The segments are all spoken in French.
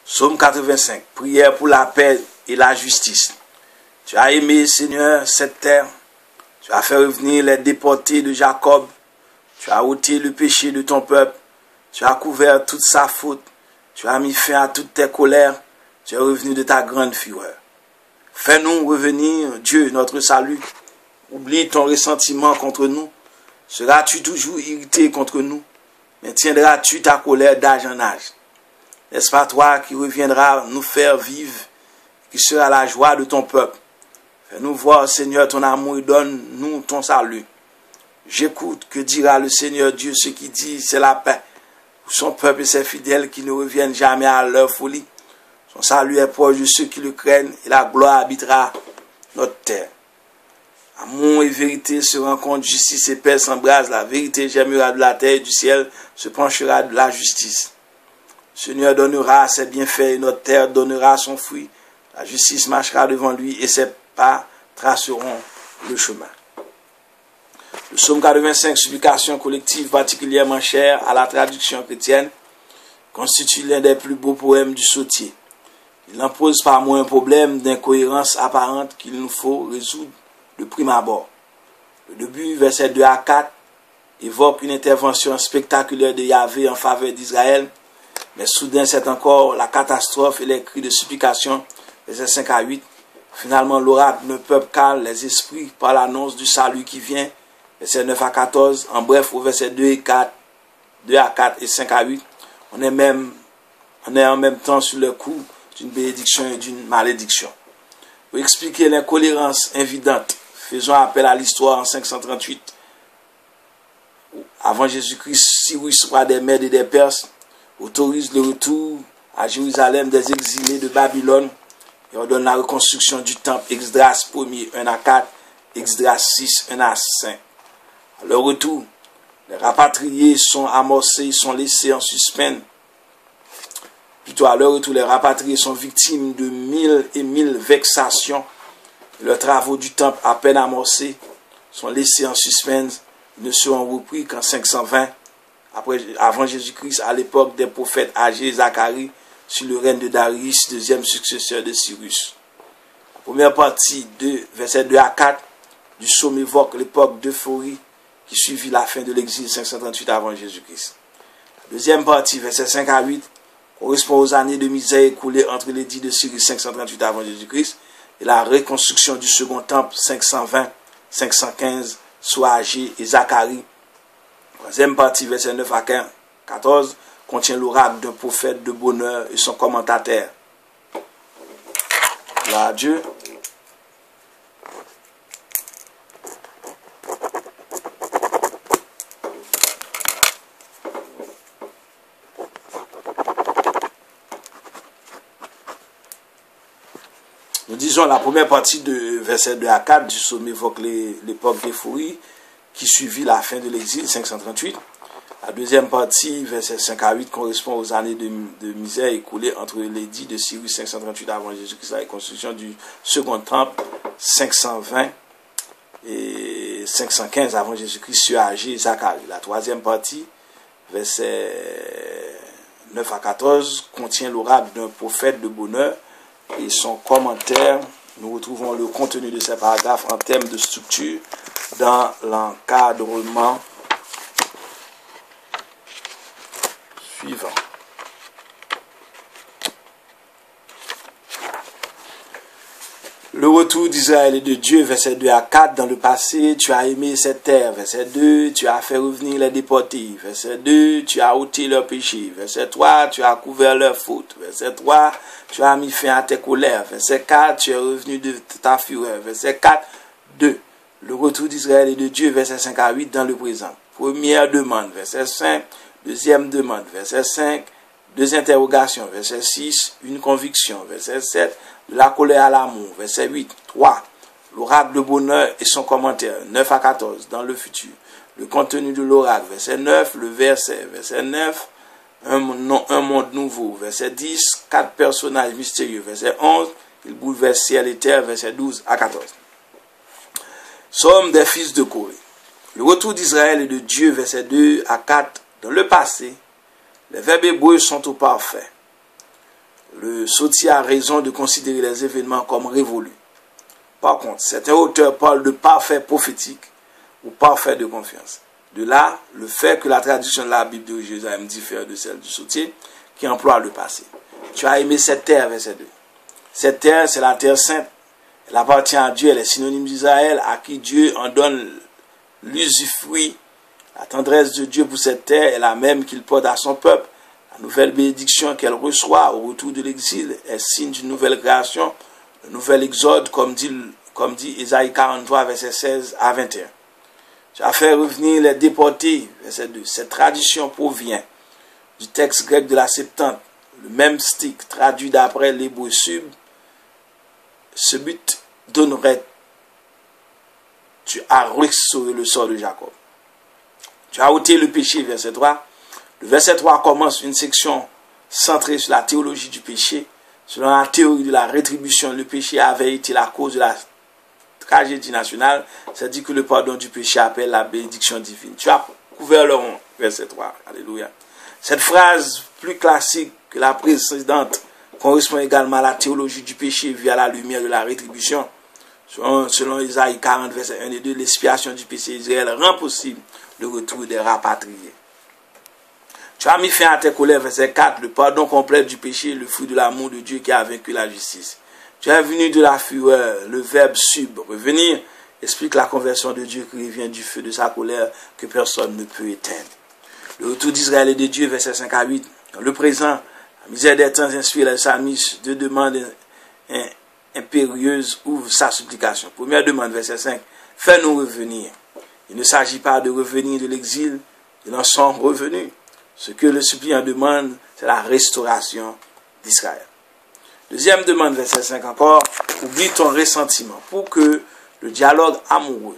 Psaume 85, prière pour la paix et la justice. Tu as aimé, Seigneur, cette terre. Tu as fait revenir les déportés de Jacob. Tu as ôté le péché de ton peuple. Tu as couvert toute sa faute. Tu as mis fin à toutes tes colères. Tu es revenu de ta grande fureur. Fais-nous revenir, Dieu, notre salut. Oublie ton ressentiment contre nous. Seras-tu toujours irrité contre nous? Maintiendras-tu ta colère d'âge en âge? N'est-ce pas toi qui reviendras nous faire vivre, qui sera la joie de ton peuple? Fais-nous voir, Seigneur, ton amour et donne-nous ton salut. J'écoute, que dira le Seigneur Dieu, ce qui dit, c'est la paix. Pour son peuple et ses fidèles qui ne reviennent jamais à leur folie. Son salut est proche de ceux qui le craignent et la gloire habitera notre terre. Amour et vérité se rencontrent, justice et paix s'embrasent. La vérité germera de la terre et du ciel se penchera de la justice. Le Seigneur donnera ses bienfaits et notre terre donnera son fruit. La justice marchera devant lui et ses pas traceront le chemin. Le psaume 85, supplication collective particulièrement chère à la traduction chrétienne, constitue l'un des plus beaux poèmes du sautier. Il n'en pose pas moins un problème d'incohérence apparente qu'il nous faut résoudre de prime abord. Le début, versets 2 à 4, évoque une intervention spectaculaire de Yahvé en faveur d'Israël, mais soudain c'est encore la catastrophe et les cris de supplication, versets 5 à 8. Finalement, l'oracle d'un peuple calme les esprits par l'annonce du salut qui vient, versets 9 à 14. En bref, au verset 2 à 4 et 5 à 8, on est en même temps sur le coup d'une bénédiction et d'une malédiction. Pour expliquer l'incohérence évidente, faisons appel à l'histoire en 538. Avant Jésus-Christ, Cyrus, roi des Mèdes et des Perses, autorise le retour à Jérusalem des exilés de Babylone et ordonne la reconstruction du temple. Esdras 1er 1 à 4, Esdras 6 1 à 5. À leur retour, les rapatriés sont amorcés, sont laissés en suspens. Plutôt à leur retour, les rapatriés sont victimes de mille et mille vexations. Leurs travaux du temple, à peine amorcés, sont laissés en suspense. Ils ne seront repris qu'en 520, avant Jésus-Christ, à l'époque des prophètes Agé et Zacharie, sur le règne de Darius, deuxième successeur de Cyrus. La première partie, versets 2 à 4, du psaume évoque l'époque d'euphorie qui suivit la fin de l'exil 538 avant Jésus-Christ. La deuxième partie, versets 5 à 8, correspond aux années de misère écoulées entre l'édit de Cyrus 538 avant Jésus-Christ et la reconstruction du second temple 520-515 sous Agé et Zacharie. La troisième partie, verset 9 à 14, contient l'oracle d'un prophète de bonheur et son commentateur. Gloire à Dieu. Nous disons la première partie de verset 2 à 4 du psaume évoque l'époque d'euphorie qui suivit la fin de l'exil 538. La deuxième partie, verset 5 à 8, correspond aux années de misère écoulées entre l'édit de Cyrus 538 avant Jésus-Christ et la construction du second temple 520 et 515 avant Jésus-Christ sur Agé et Zacharie. La troisième partie, verset 9 à 14, contient l'oracle d'un prophète de bonheur et son commentaire. Nous retrouvons le contenu de ces paragraphes en termes de structure dans l'encadrement suivant. Le retour d'Israël et de Dieu, verset 2 à 4, dans le passé, tu as aimé cette terre. Verset 2, tu as fait revenir les déportés. Verset 2, tu as ôté leurs péchés. Verset 3, tu as couvert leurs fautes. Verset 3, tu as mis fin à tes colères. Verset 4, tu es revenu de ta fureur. Verset 4, 2. Le retour d'Israël et de Dieu, verset 5 à 8, dans le présent. Première demande, verset 5. Deuxième demande, verset 5. Deux interrogations, verset 6. Une conviction, verset 7. De la colère à l'amour, verset 8. 3. L'oracle de bonheur et son commentaire, 9 à 14, dans le futur. Le contenu de l'oracle, verset 9. Le verset 9. Un monde nouveau, verset 10. 4 personnages mystérieux, verset 11. Il bouleverse ciel et terre, verset 12 à 14. Somme des fils de Corée. Le retour d'Israël et de Dieu, verset 2 à 4. Dans le passé, les verbes hébreux sont au parfait. le sottier a raison de considérer les événements comme révolus. Par contre, certains auteurs parlent de parfait prophétique ou parfait de confiance. De là, le fait que la traduction de la Bible de Jérusalem diffère de celle du sottier qui emploie le passé. Tu as aimé cette terre, verset 2. Cette terre, c'est la terre sainte. Elle appartient à Dieu, elle est synonyme d'Israël, à qui Dieu en donne l'usufruit. La tendresse de Dieu pour cette terre est la même qu'il porte à son peuple. La nouvelle bénédiction qu'elle reçoit au retour de l'exil est signe d'une nouvelle création, un nouvel exode, comme dit Ésaïe 43, verset 16 à 21. Tu as fait revenir les déportés, verset 2. Cette tradition provient du texte grec de la Septante, le même stick traduit d'après l'hébreu sub. Ce but donnerait, tu as restauré le sort de Jacob. Tu as ôté le péché, verset 3. Le verset 3 commence une section centrée sur la théologie du péché. Selon la théorie de la rétribution, le péché avait été la cause de la tragédie nationale. C'est-à-dire que le pardon du péché appelle la bénédiction divine. Tu as couvert le rond, verset 3. Alléluia. Cette phrase, plus classique que la précédente, correspond également à la théologie du péché via la lumière de la rétribution. Selon Isaïe 40, verset 1 et 2, l'expiation du péché d'Israël rend possible le retour des rapatriés. Tu as mis fin à tes colères, verset 4, le pardon complet du péché, le fruit de l'amour de Dieu qui a vaincu la justice. Tu es venu de la fureur, le verbe sub, revenir, explique la conversion de Dieu qui revient du feu de sa colère que personne ne peut éteindre. Le retour d'Israël et de Dieu, verset 5 à 8, dans le présent, la misère des temps inspire les psalmistes de demandes impérieuses ouvre sa supplication. Première demande, verset 5, fais-nous revenir. Il ne s'agit pas de revenir de l'exil, ils en sont revenus. Ce que le suppliant demande, c'est la restauration d'Israël. Deuxième demande, verset 5 encore, oublie ton ressentiment pour que le dialogue amoureux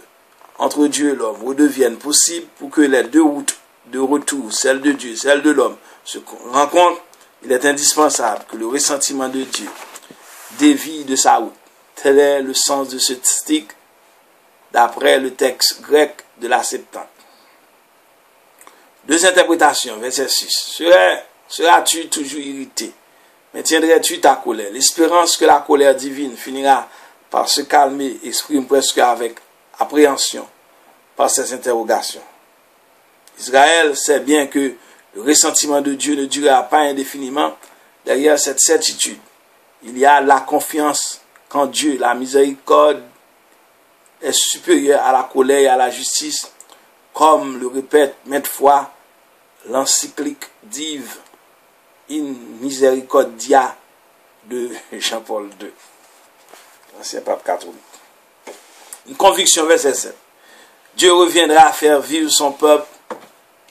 entre Dieu et l'homme redevienne possible, pour que les deux routes de retour, celle de Dieu, celle de l'homme, se rencontrent. Il est indispensable que le ressentiment de Dieu dévie de sa route. Tel est le sens de ce stick d'après le texte grec de la Septante. Deux interprétations, verset 6. Seras-tu toujours irrité? Maintiendrais-tu ta colère? L'espérance que la colère divine finira par se calmer exprime presque avec appréhension par ces interrogations. Israël sait bien que le ressentiment de Dieu ne durera pas indéfiniment. Derrière cette certitude, il y a la confiance qu'en Dieu, la miséricorde est supérieure à la colère et à la justice, comme le répète maintes fois l'encyclique Dive in Misericordia de Jean-Paul II, l'ancien pape catholique. Une conviction, verset 7. Dieu reviendra à faire vivre son peuple,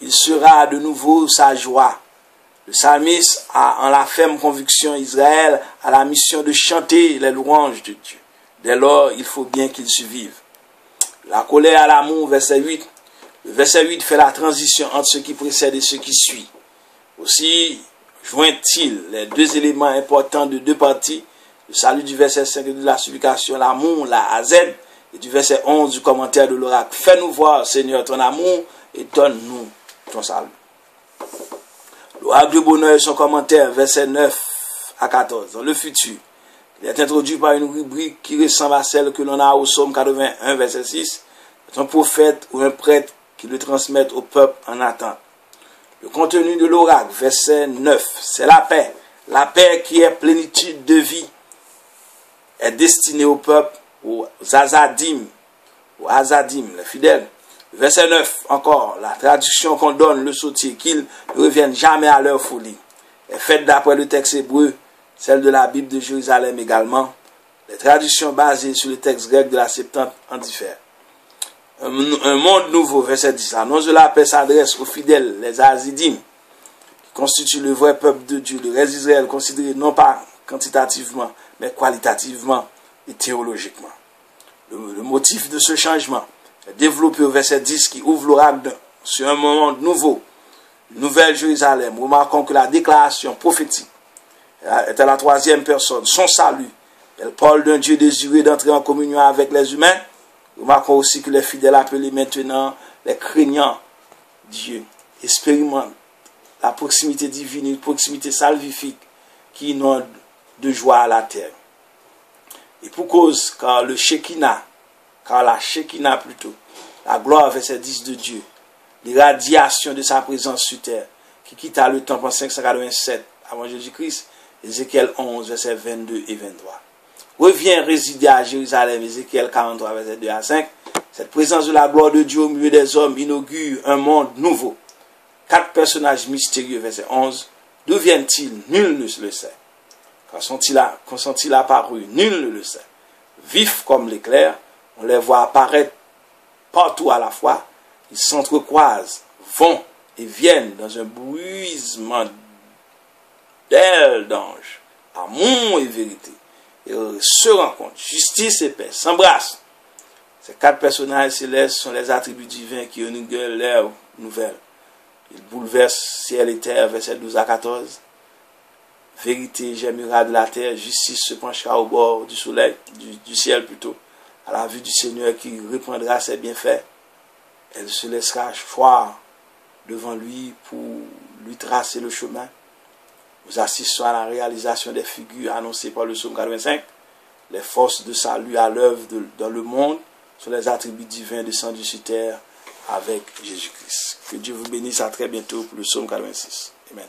il sera de nouveau sa joie. Le psalmiste a en la ferme conviction Israël a la mission de chanter les louanges de Dieu. Dès lors, il faut bien qu'il survive. La colère à l'amour, verset 8. Le verset 8 fait la transition entre ce qui précède et ce qui suit. Aussi, joint-il les deux éléments importants de deux parties, le salut du verset 5 de la supplication, l'amour, la AZ, et du verset 11 du commentaire de l'oracle. Fais-nous voir, Seigneur, ton amour et donne-nous ton salut. L'oracle de bonheur et son commentaire, verset 9 à 14. Dans le futur, il est introduit par une rubrique qui ressemble à celle que l'on a au psaume 81, verset 6. C'est un prophète ou un prêtre qui le transmettent au peuple en attente. Le contenu de l'oracle, verset 9, c'est la paix. La paix qui est plénitude de vie est destinée au peuple, aux azadim, les fidèles. Verset 9, encore, la traduction qu'on donne le sottier, qu'ils ne reviennent jamais à leur folie, est faite d'après le texte hébreu, celle de la Bible de Jérusalem également. Les traductions basées sur le texte grec de la Septante en diffèrent. Un monde nouveau, verset 10. L'annonce de la paix s'adresse aux fidèles, les Azidim, qui constituent le vrai peuple de Dieu, le reste d'Israël, considéré non pas quantitativement, mais qualitativement et théologiquement. Le motif de ce changement est développé au verset 10 qui ouvre l'oracle sur un monde nouveau, une nouvelle Jérusalem. Remarquons que la déclaration prophétique est à la troisième personne, son salut. Elle parle d'un Dieu désiré d'entrer en communion avec les humains. Remarquons aussi que les fidèles appelés maintenant les craignants Dieu expérimentent la proximité divine, une proximité salvifique qui inonde de joie à la terre. Et pour cause, car la Shekinah plutôt, la gloire, verset 10 de Dieu, l'irradiation de sa présence sur terre, qui quitta le temple en 587 avant Jésus-Christ, Ézéchiel 11, verset 22 et 23. Revient résider à Jérusalem, Ézéchiel 43, verset 2 à 5. Cette présence de la gloire de Dieu au milieu des hommes inaugure un monde nouveau. 4 personnages mystérieux, verset 11. D'où viennent-ils? Nul ne le sait. Quand sont-ils apparus? Nul ne le sait. Vifs comme l'éclair, on les voit apparaître partout à la fois. Ils s'entrecroisent, vont et viennent dans un bruissement d'ailes d'anges, amour et vérité. Et se rencontrent, justice et paix, s'embrassent. Ces 4 personnages célestes sont les attributs divins qui inaugurent l'ère nouvelle. Ils bouleversent ciel et terre, verset 12 à 14. Vérité germera de la terre, justice se penchera au bord du soleil, du ciel plutôt, à la vue du Seigneur qui reprendra ses bienfaits. Elle se laissera choir devant lui pour lui tracer le chemin. Nous assistons à la réalisation des figures annoncées par le psaume 85. Les forces de salut à l'œuvre dans le monde sont les attributs divins descendus sur terre avec Jésus-Christ. Que Dieu vous bénisse, à très bientôt pour le psaume 86. Amen.